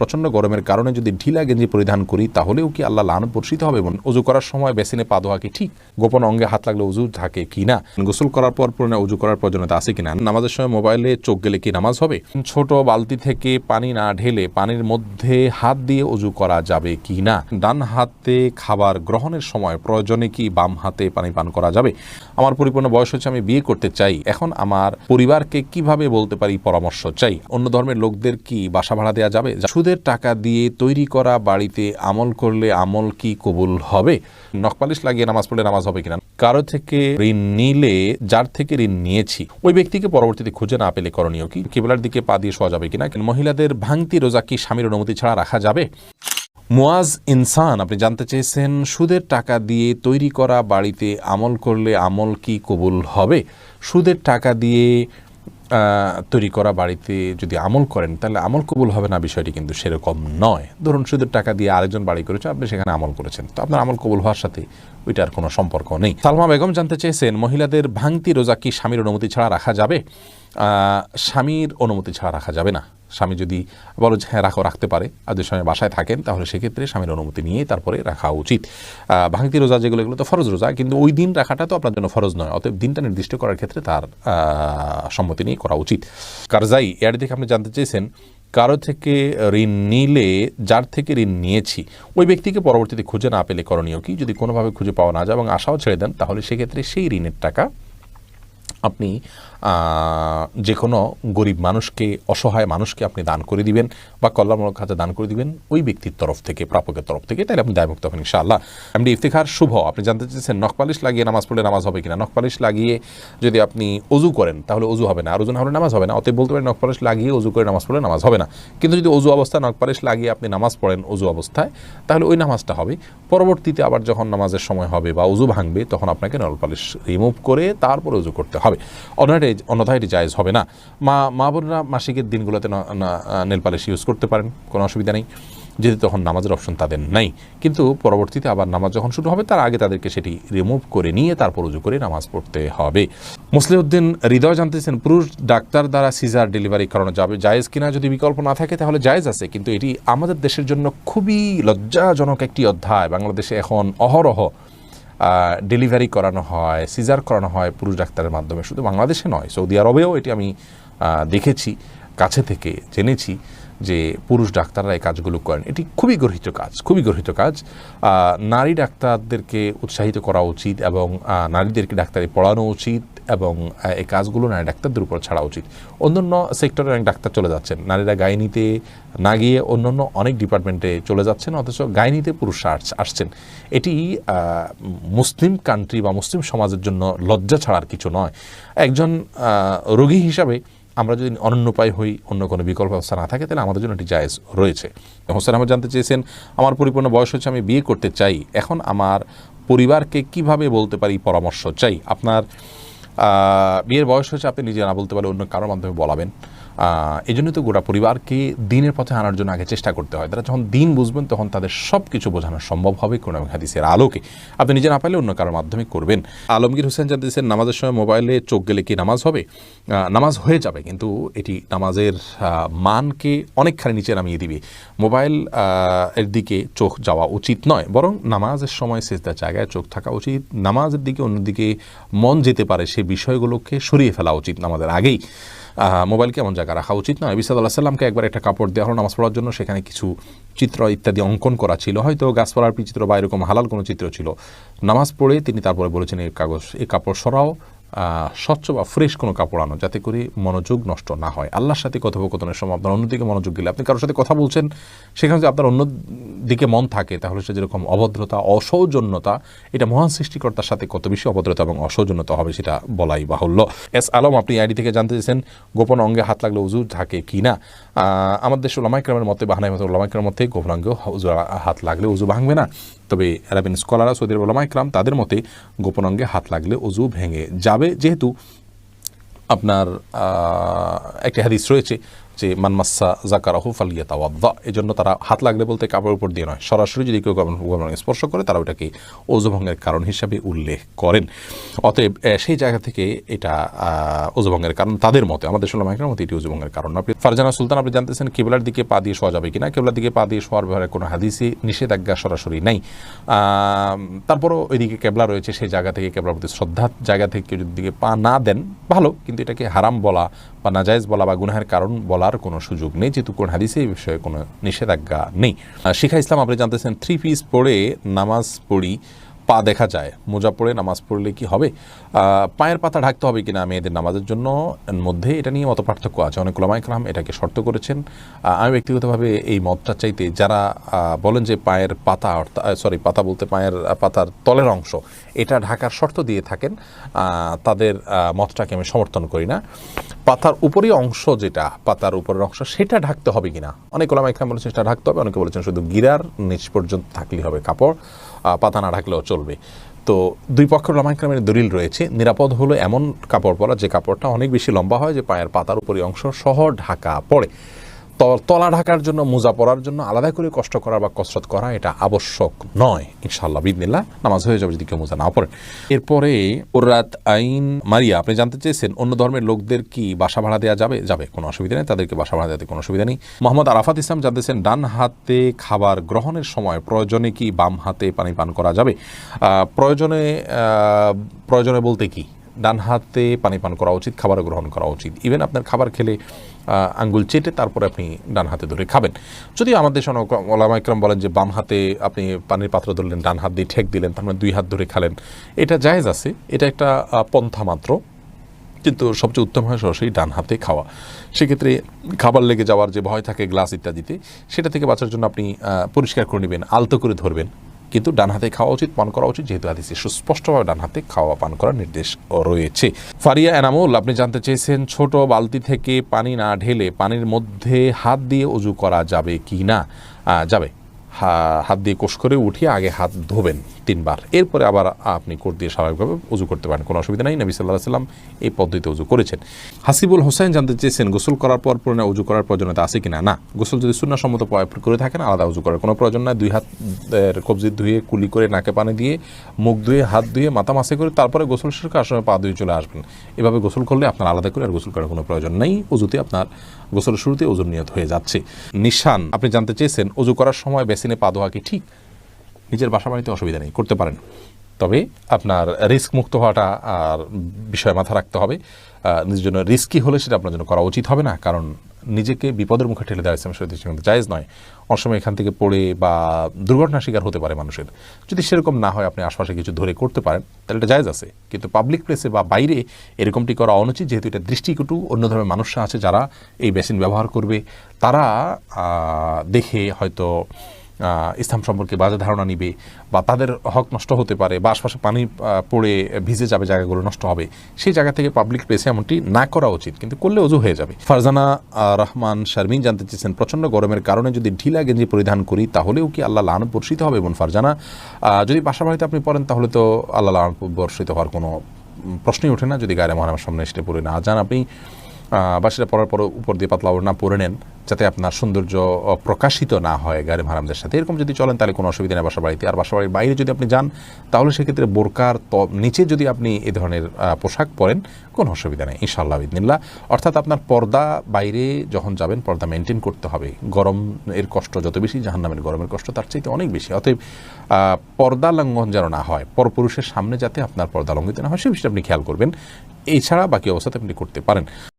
প্রচণ্ড গরমের কারণে যদি ঢিলা গেঞ্জি পরিধান করি তাহলেও কি আল্লাহ লানত বর্ষিত হবে? উজু করার সময় বেসিনে পা ধোয়া কি ঠিক? গোপন অঙ্গে হাত লাগলে উজু থাকে কি না? গোসল করার পর পুরনো উজু করার প্রয়োজনীয়তা আছে কিনা? নামাজের সময় মোবাইলে চোখ গেলে কি নামাজ হবে? ছোট বালতি থেকে পানি না ঢেলে পানির মধ্যে হাত দিয়ে উজু করা যাবে কি না? ডান হাতে খাবার গ্রহণের সময় প্রয়োজনে কি বাম হাতে পানি পান করা যাবে? আমার পরিপূর্ণ বয়স হচ্ছে, আমি বিয়ে করতে চাই, এখন আমার পরিবারকে কিভাবে বলতে পারি পরামর্শ চাই? অন্য ধর্মের লোকদের কি বাসা ভাড়া দেওয়া যাবে? সুদের টাকা দিয়ে তৈরি করা বাড়িতে আমল করলে আমল কি কবুল হবে? নখপালিশ লাগিয়ে নামাজ পড়লে নামাজ হবে কিনা? কারো থেকে ঋণ নিলে যার থেকে ঋণ নিয়েছি ওই ব্যক্তিকে পরবর্তীতে খুঁজে না পেলে করণীয় কি? কিবলার দিকে পা দিয়ে শোয়া যাবে কিনা? মহিলাদের ভাঙতি রোজা কি স্বামীর অনুমতি ছাড়া রাখা যাবে? মুয়াজ ইনসান আপনি জানতে চেয়েছেন, সুদের টাকা দিয়ে তৈরি করা বাড়িতে আমল করলে আমল কি কবুল হবে? সুদের টাকা দিয়ে তৈরি করা বাড়িতে যদি আমল করেন তাহলে আমল কবুল হবে না, বিষয়টি কিন্তু সেরকম নয়। ধরুন সুদের টাকা দিয়ে আরেকজন বাড়ি করেছে, আপনি সেখানে আমল করেছেন, তো আপনার আমল কবুল হওয়ার সাথে ওইটার কোনো সম্পর্ক নেই। সালমা বেগম জানতে চেয়েছেন, মহিলাদের ভাঙতি রোজা কি স্বামীর অনুমতি ছাড়া রাখা যাবে? স্বামীর অনুমতি ছাড়া রাখা যাবে না। স্বামী যদি বলো যে হ্যাঁ রাখতে পারে, আর যদি স্বামী বাসায় থাকেন তাহলে সেক্ষেত্রে স্বামীর অনুমতি নিয়ে তারপরে রাখা উচিত। ভাঙতি রোজা যেগুলো, এগুলো তো ফরজ রোজা, কিন্তু ওই দিন রাখাটা তো আপনার জন্য ফরজ নয়, অতএব দিনটা নির্দিষ্ট করার ক্ষেত্রে তার সম্মতি নিয়ে করা উচিত। কারজাই এর দিকে আপনি জানতে চেয়েছেন, কারো থেকে ঋণ নিলে যার থেকে ঋণ নিয়েছি ওই ব্যক্তিকে পরবর্তীতে খুঁজে না পেলে করণীয় কি? যদি কোনোভাবে খুঁজে পাওয়া না যায় এবং আশাও ছেড়ে দেন তাহলে সেক্ষেত্রে সেই ঋণের টাকা আপনি যে কোনো গরিব মানুষকে, অসহায় মানুষকে আপনি দান করে দিবেন বা কল্যাণমূলক খাতে দান করে দিবেন ওই ব্যক্তির তরফ থেকে, প্রাপকের তরফ থেকে, তাহলে আপনি দায়মুক্ত হবেন ইনশাআল্লাহ। এমডি ইফতিখার শুভ আপনি জানতে চেয়েছেন, নখপালিশ লাগিয়ে নামাজ পড়লে নামাজ হবে কিনা? নখপালিশ লাগিয়ে যদি আপনি অজু করেন তাহলে অজু হবে না, আর অজু না হলে নামাজ হবে না, অতএব বলতে পারেন নখপালিশ লাগিয়ে অজু করে নামাজ পড়লে নামাজ হবে না। কিন্তু যদি অজু অবস্থায় নখপালিশ লাগিয়ে আপনি নামাজ পড়েন অজু অবস্থায়, তাহলে ওই নামাজটা হবে। পরবর্তীতে আবার যখন নামাজের সময় হবে বা অজু ভাঙবে তখন আপনাকে নখপালিশ রিমুভ করে তারপর অজু করতে হবে, অন্যথায় এটি জায়েজ হবে না। মা বোনরা মাসিকের দিনগুলোতে নেল পালিশ ইউজ করতে পারেন, কোনো অসুবিধা নেই, যেহেতু তখন নামাজের অপশন তাদের নাই। কিন্তু পরবর্তীতে আবার নামাজ যখন শুরু হবে তার আগে তাদেরকে সেটি রিমুভ করে নিয়ে তারপর উজু করে নামাজ পড়তে হবে। মুসলিউদ্দিন হৃদয় জানতেছেন, পুরুষ ডাক্তার দ্বারা সিজার ডেলিভারি করানো যাবে জায়েজ কিনা? যদি বিকল্প না থাকে তাহলে জায়েজ আছে, কিন্তু এটি আমাদের দেশের জন্য খুবই লজ্জাজনক একটি অধ্যায়। বাংলাদেশে এখন অহরহ ডেলিভারি করানো হয়, সিজার করানো হয় পুরুষ ডাক্তারের মাধ্যমে। শুধু বাংলাদেশে নয়, সৌদি আরবেও এটি আমি দেখেছি, কাছে থেকে জেনেছি যে পুরুষ ডাক্তাররা এই কাজগুলো করেন। এটি খুবই গর্হিত কাজ, খুবই গর্হিত কাজ। নারী ডাক্তারদেরকে উৎসাহিত করা উচিত এবং নারীদেরকে ডাক্তারি পড়ানো উচিত এবং এই কাজগুলো নারী ডাক্তারদের উপর ছাড়া উচিত। অন্যান্য সেক্টরে অনেক ডাক্তার চলে যাচ্ছেন, নারীরা গাইনিতে না গিয়ে অন্যান্য অনেক ডিপার্টমেন্টে চলে যাচ্ছেন, অথচ গাইনিতে পুরুষরা আসছেন। এটি মুসলিম কান্ট্রি বা মুসলিম সমাজের জন্য লজ্জা ছাড়ার কিছু নয়। একজন রোগী হিসাবে আমরা যদি অনন্যোপায় হই, অন্য কোনো বিকল্প ব্যবস্থা না থাকে, তাহলে আমাদের জন্য এটি জায়েজ রয়েছে। হোসেন আহমদ জানতে চেয়েছেন, আমার পরিপূর্ণ বয়স হচ্ছে, আমি বিয়ে করতে চাই, এখন আমার পরিবারকে কিভাবে বলতে পারি পরামর্শ চাই? আপনার বিয়ের বয়স হচ্ছে, আপনি নিজে না বলতে পারলে অন্য কারোর মাধ্যমে বলাবেন। এই জন্য তো গোটা পরিবারকে দিনের পথে আনার জন্য আগে চেষ্টা করতে হয়। তারা যখন দিন বুঝবেন তখন তাদের সব কিছু বোঝানো সম্ভব হবে কোরআন এবং হাদিসের আলোকে। আপনি নিজে না পারলে অন্য কারোর মাধ্যমে করবেন। আলমগীর হোসেন জানতেছেন, নামাজের সময় মোবাইলে চোখ গেলে কি নামাজ হবে? নামাজ হয়ে যাবে, কিন্তু এটি নামাজের মানকে অনেকখানি নিচে নামিয়ে দিবে। মোবাইল এর দিকে চোখ যাওয়া উচিত নয়, বরং নামাজের সময় সিজদার জায়গায় চোখ থাকা উচিত। নামাজের দিকে অন্যদিকে মন যেতে পারে সেই বিষয়গুলোকে সরিয়ে ফেলা উচিত নামাজের আগেই। মোবাইলকে এমন জায়গায় রাখা উচিত নয়। নবী সাল্লাল্লাহু আলাইহি ওয়াসাল্লামকে একবার একটা কাপড় দেওয়া হলো নামাজ পড়ার জন্য, সেখানে কিছু চিত্র ইত্যাদি অঙ্কন করা ছিল, হয়তো গাছপালার চিত্র বা এরকম হালাল কোনো চিত্র ছিল। নামাজ পড়ে তিনি তারপরে বলেছেন, এই কাপড় সরাও, স্বচ্ছ বা ফ্রেশ কোনো কাপড় আনো, যাতে করে মনোযোগ নষ্ট না হয়। আল্লাহর সাথে কথোপকথনের সময় আপনার অন্যদিকে মনোযোগ দিলে, আপনি কারোর সাথে কথা বলছেন, সেখানে যদি আপনার অন্যদিকে মন থাকে তাহলে সে যেরকম অভদ্রতা, অসৌজন্যতা, এটা মহান সৃষ্টিকর্তার সাথে কত বেশি অভদ্রতা এবং অসৌজন্যতা হবে সেটা বলাই বাহুল্য। এস আলম আপনি আইডি থেকে জানতে চেয়েছেন, গোপন অঙ্গে হাত লাগলে উজু থাকে কি না? আমাদের দেশে উলামায়ে কেরামের মতে, বাহানাই মতে উলামায়ে কেরামের মতে গোপন অঙ্গে হাত লাগলে উজু ভাঙবে না। তবে আরবিন স্কলাররা, সৌদি আরবের উলামায়ে কেরাম, তাদের মতে গোপন অঙ্গে হাত লাগলে উজু ভেঙে যাবে, যেহেতু আপনার একটি হাদিস রয়েছে যে মানমাসা জাকারাহু ফালিয়াতাওয়াদ্দা, এই জন্য তারা হাত লাগলে বলতে কাপড়ের উপর দিয়ে নয়, সরাসরি যদি কেউ স্পর্শ করে তারা ওটাকে ওযু ভঙ্গের কারণ হিসাবে উল্লেখ করেন। অতএব সেই জায়গা থেকে এটা ওযু ভঙ্গের কারণ তাদের মতে, আমাদের উলামায়ে মতে এটি ওযু ভঙ্গের কারণ। আপনি ফারজানা সুলতান, আপনি জানতেছেন কিবলার দিকে পা দিয়ে শোয়া যাবে কিনা। কিবলার দিকে পা দিয়ে শোয়ার ব্যাপারে কোনো হাদিসে নিষেধাজ্ঞা সরাসরি নাই, তারপরও ওইদিকে কেবলা রয়েছে, সেই জায়গা থেকে কেবলার প্রতি শ্রদ্ধার জায়গা থেকে কেউ যদি দিকে পা না দেন ভালো, কিন্তু এটাকে হারাম বলা বা নাজায়েজ বলা বা গুনাহের কারণ বলার কোনো সুযোগ নেই, যেহেতু কোন হাদিসে এই বিষয়ে কোনো নিষেধাজ্ঞা নেই। শিখা ইসলাম, আপনি জানতেছেন 3 পিস পরে নামাজ পড়ি, পা দেখা যায়, মোজা পরে নামাজ পড়লে কি হবে? পায়ের পাতা ঢাকতে হবে কিনা মেয়েদের নামাজের জন্য মধ্যে এটা নিয়ে মত পার্থক্য আছে। অনেক উলামায়ে কেরাম এটাকে শর্ত করেছেন। আমি ব্যক্তিগতভাবে এই মতটা চাইতে, যারা বলেন যে পায়ের পাতা, পাতা বলতে পায়ের পাতার তলের অংশ এটা ঢাকার শর্ত দিয়ে থাকেন, তাদের মতটাকে আমি সমর্থন করি না। পাতার উপরের অংশ, যেটা পাতার উপরের অংশ, সেটা ঢাকতে হবে কিনা অনেক উলামায়ে কেরাম বলেছেন সেটা ঢাকতে হবে, অনেকে বলেছেন শুধু গিরার নিচ পর্যন্ত থাকলেই হবে কাপড়, পাতা না ঢাকলেও চলবে। তো দুই পক্ষের উলামায়ে কেরামের দলিল রয়েছে। নিরাপদ হলো এমন কাপড় পরা যে কাপড়টা অনেক বেশি লম্বা হয়, যে পায়ের পাতার উপরের অংশ সহ ঢাকা পড়ে। তলা ঢাকার জন্য, মোজা পরার জন্য আলাদা করে কষ্ট করা বা কসরত করা এটা আবশ্যক নয়। ইনশাআল্লাহ বিইذনিল্লাহ নামাজ হয়ে যাবে যদি কেউ মোজা না পড়ে। এরপরে উরাত আইন মারিয়া, আপনি জানতে চেয়েছেন অন্য ধর্মের লোকদের কি বাসা ভাড়া দেওয়া যাবে? যাবে, কোনো অসুবিধা নেই, তাদেরকে বাসা ভাড়া দেওয়াতে কোনো অসুবিধা নেই। মোহাম্মদ আরাফাত ইসলাম জানতেছেন ডান হাতে খাবার গ্রহণের সময় প্রয়োজনে কি বাম হাতে পানি পান করা যাবে? প্রয়োজনে বলতে কি, ডান হাতে পানি পান করা উচিত, খাবার গ্রহণ করা উচিত। ইভেন আপনার খাবার খেলে আঙ্গুল চেটে তারপরে আপনি ডান হাতে ধরে খাবেন। যদিও আমাদের উলামায়ে কেরাম বলেন যে বাম হাতে আপনি পানির পাত্র ধরলেন, ডান হাত দিয়ে ঠেক দিলেন, তার মানে 2 হাত ধরে খালেন, এটা জায়েজ আছে, এটা একটা পন্থা মাত্র, কিন্তু সবচেয়ে উত্তম হয় সরাসরি ডান হাতে খাওয়া। সেক্ষেত্রে খাবার লেগে যাওয়ার যে ভয় থাকে গ্লাস ইত্যাদিতে, সেটা থেকে বাঁচার জন্য আপনি পরিষ্কার করে নেবেন, আলতো করে ধরবেন, কিন্তু ডান হাতে খাওয়া উচিত, পান করা উচিত, যেহেতু হাদিসে সুস্পষ্টভাবে ডান হাতে খাওয়া পান করার নির্দেশ রয়েছে। ফারিয়া এনামুল, আপনি জানতে চেয়েছেন ছোট বালতি থেকে পানি না ঢেলে পানির মধ্যে হাত দিয়ে ওযু করা যাবে কি না? যাবে। হাত দিয়ে কোষ করে উঠিয়ে আগে হাত ধোবেন 3 বার, এরপরে আবার আপনি কোট দিয়ে স্বাভাবিকভাবে ওযু করতে পারেন, কোনো অসুবিধা নাই। নবী সাল্লাল্লাহু আলাইহি ওয়াসাল্লাম এই পদ্ধতিতে ওযু করেছেন। হাসিবুল হোসেন জানতে চেয়েছেন গোসল করার পর পুনরায় ওযু করার প্রয়োজনীয়তা আছে কিনা? না, গোসল যদি সুন্নাহসম্মত করে থাকেন আলাদা ওযু করার কোনো প্রয়োজন নাই। 2 হাতের কবজি ধুয়ে, কুলি করে, নাকে পানি দিয়ে, মুখ ধুয়ে, হাত ধুয়ে, মাথা মাসে করে তারপরে গোসল শেষ করে আসার সময় পা ধুয়ে চলে আসবেন। এভাবে গোসল করলে আপনার আলাদা করে আর গোসল করার কোনো প্রয়োজন নেই। ওযুতে আপনার গোসলের শুরুতে ওযুর নিয়ত হয়ে যাচ্ছে। নিশান, আপনি জানতে চেয়েছেন ওযু করার সময় বেসিনে পা ধোয়া কি ঠিক? নিজের বাসা বাড়িতে অসুবিধা নেই, করতে পারেন, তবে আপনার রিস্ক মুক্ত হওয়াটা আর বিষয়ে মাথা রাখতে হবে। নিজের জন্য রিস্কি হলে সেটা আপনার জন্য করা উচিত হবে না, কারণ নিজেকে বিপদের মুখে ঠেলে দেওয়া ইসলামের শরীয়তে জায়েজ নয়। অনেক সময় এখান থেকে পড়ে বা দুর্ঘটনার শিকার হতে পারে মানুষের। যদি সেরকম না হয়, আপনি আশপাশে কিছু ধরে করতে পারেন, তাহলে এটা জায়েজ আছে, কিন্তু পাবলিক প্লেসে বা বাইরে এরকমটি করা অনুচিত, যেহেতু এটা দৃষ্টিকটু। অন্য ধরনের মানুষরা আছে যারা এই বেসিন ব্যবহার করবে, তারা দেখে হয়তো ইসলাম সম্পর্কে বাজে ধারণা নিবে, বা তাদের হক নষ্ট হতে পারে, বা আশপাশে পানি পড়ে ভিজে যাবে, জায়গাগুলো নষ্ট হবে। সেই জায়গা থেকে পাবলিক প্লেসে এমনটি না করা উচিত, কিন্তু করলে ওযু হয়ে যাবে। ফারজানা রহমান শারমিন জানতে চেয়েছেন প্রচণ্ড গরমের কারণে যদি ঢিলা গেঞ্জি পরিধান করি তাহলেও কি আল্লাহ লানত বর্ষিত হবে? এবং ফারজানা, যদি বাসা বাড়িতে আপনি পড়েন তাহলে তো আল্লাহ লানত বর্ষিত হওয়ার কোনো প্রশ্নই ওঠে না, যদি গায়ে মহারামের সামনে এসে পড়ে না যান আপনি, বা সেটা পরার পর উপর দিয়ে পাতলা না পরে নেন, যাতে আপনার সৌন্দর্য প্রকাশিত না হয় গায়ে মাহারামদের সাথে। এরকম যদি চলেন তাহলে কোনো অসুবিধা নেই বাসা বাড়িতে। আর বাসা বাড়ির বাইরে যদি আপনি যান তাহলে সেক্ষেত্রে বোরকার নিচে যদি আপনি এ ধরনের পোশাক পরেন কোনো অসুবিধা নেই ইনশাআল্লাহ বিইذনিল্লাহ। অর্থাৎ আপনার পর্দা, বাইরে যখন যাবেন পর্দা মেনটেন করতে হবে। গরম এর কষ্ট যত বেশি, জাহান্নামের গরমের কষ্ট তার চাইতে অনেক বেশি। অতএব পর্দা লঙ্ঘন যেন না হয়, পরপুরুষের সামনে যাতে আপনার পর্দা লঙ্ঘিত না হয় সে বিষয়টা আপনি খেয়াল করবেন। এছাড়া বাকি অবস্থাতে আপনি করতে পারেন।